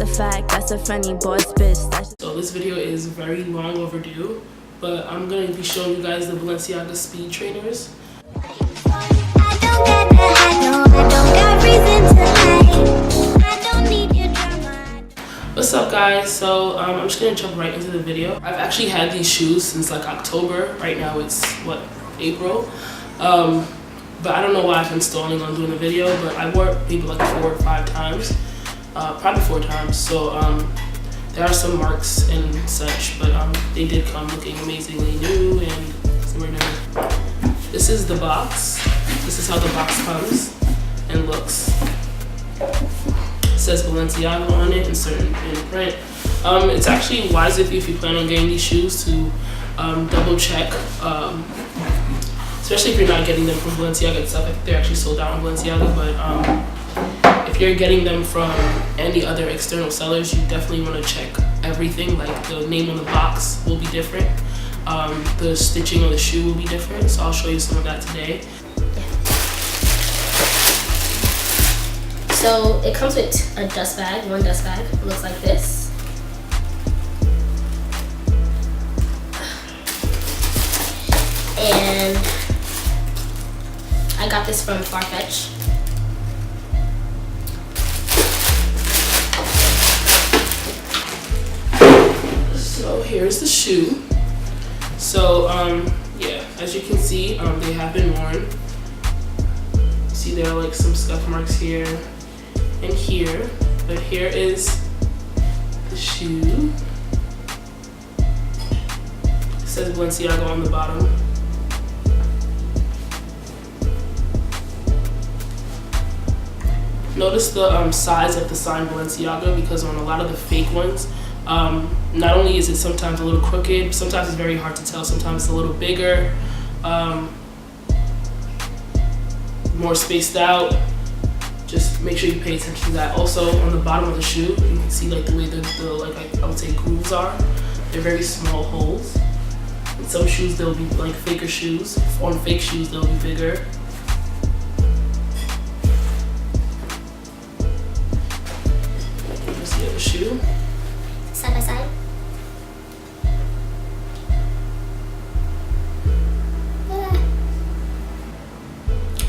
a fact, that's a funny boss bitch. So this video is very long overdue, but I'm going to be showing you guys the Balenciaga Speed Trainers. What's up guys? So I'm just going to jump right into the video. I've actually had these shoes since like October. Right now it's what, April? But I don't know why I've been stalling on doing the video, but I wore it maybe like 4 or 5 times. Probably 4 times. So there are some marks and such, but they did come looking amazingly new and super new. This is the box. This is how the box comes and looks. It says Balenciaga on it in print. It's actually wise if you plan on getting these shoes to double check, especially if you're not getting them from Balenciaga itself. I think they're actually sold out on Balenciaga, but if you're getting them from any other external sellers, you definitely want to check everything. Like the name on the box will be different, the stitching on the shoe will be different, so I'll show you some of that today. So it comes with a dust bag, one dust bag. It looks like this. And I got this from Farfetch. So here's the shoe. So yeah, as you can see, they have been worn. See, there are like some scuff marks here and here, but here is the shoe. It says Balenciaga on the bottom. Notice the size of the sign Balenciaga, because on a lot of the fake ones, not only is it sometimes a little crooked, sometimes it's very hard to tell, sometimes it's a little bigger, more spaced out. Just make sure you pay attention to that. Also, on the bottom of the shoe, you can see like the way the like I would say grooves are. They're very small holes. In some shoes they'll be like faker shoes. On fake shoes they'll be bigger. Here's the other shoe. Side by side.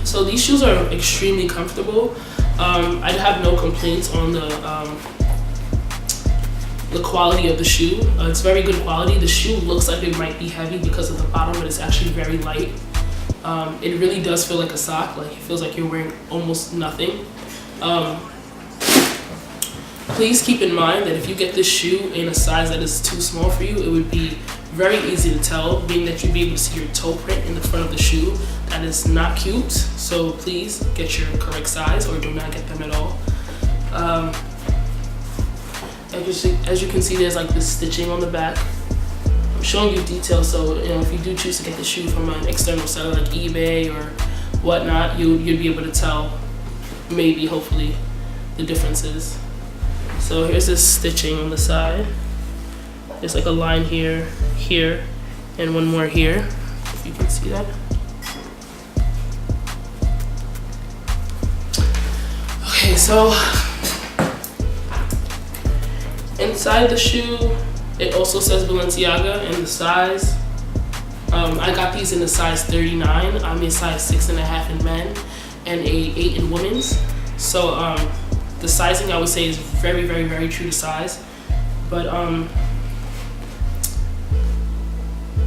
So these shoes are extremely comfortable. I have no complaints on the quality of the shoe. It's very good quality. The shoe looks like it might be heavy because of the bottom, but it's actually very light. It really does feel like a sock. Like it feels like you're wearing almost nothing. Please keep in mind that if you get this shoe in a size that is too small for you, it would be very easy to tell, being that you'd be able to see your toe print in the front of the shoe. That is not cute, so please get your correct size or do not get them at all. As you can see, there's like this stitching on the back. I'm showing you details, so you know, if you do choose to get the shoe from an external seller like eBay or whatnot, you'd be able to tell, maybe, hopefully, the differences. So here's this stitching on the side. There's like a line here, here, and one more here, if you can see that. Okay, so inside the shoe, it also says Balenciaga and the size. I got these in a size 39. I'm a size 6.5 in men and a 8 in women's. So the sizing I would say is very, very, very true to size. But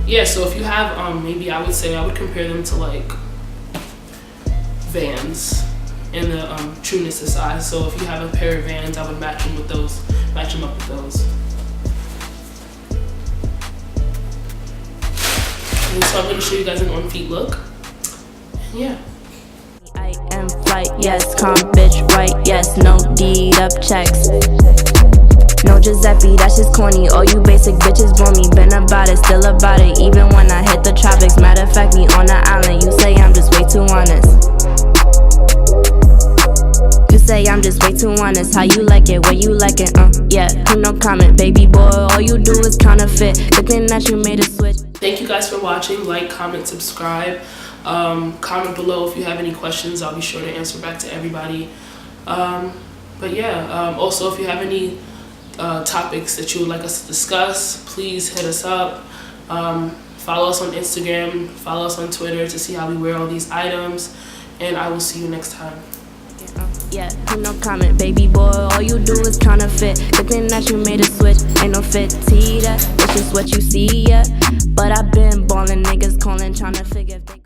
yeah, so if you have maybe I would say I would compare them to like Vans in the trueness to size. So if you have a pair of Vans, I would match them with those, match them up with those. And so I'm going to show you guys an on feet look. Yeah. I am flight, yes, calm bitch, right, yes, no deed up checks. No Giuseppe, that's just corny. All you basic bitches bore me. Been about it, still about it. Even when I hit the tropics. Matter of fact, me on the island. You say I'm just way too honest. You say I'm just way too honest. How you like it, where you like it, yeah, no comment. Baby boy, all you do is counterfeit. Good thing that you made a switch. Thank you guys for watching. Like, comment, subscribe. Comment below if you have any questions. I'll be sure to answer back to everybody. But yeah, also if you have any topics that you would like us to discuss, please hit us up. Follow us on Instagram, follow us on Twitter to see how we wear all these items, and I will see you next time. Yeah, no comment, baby boy. All you do is counterfeit. Good thing that you made a switch. Ain't no fit to that. It's just what you see, yeah. But I've been ballin', niggas calling, trying to figure if they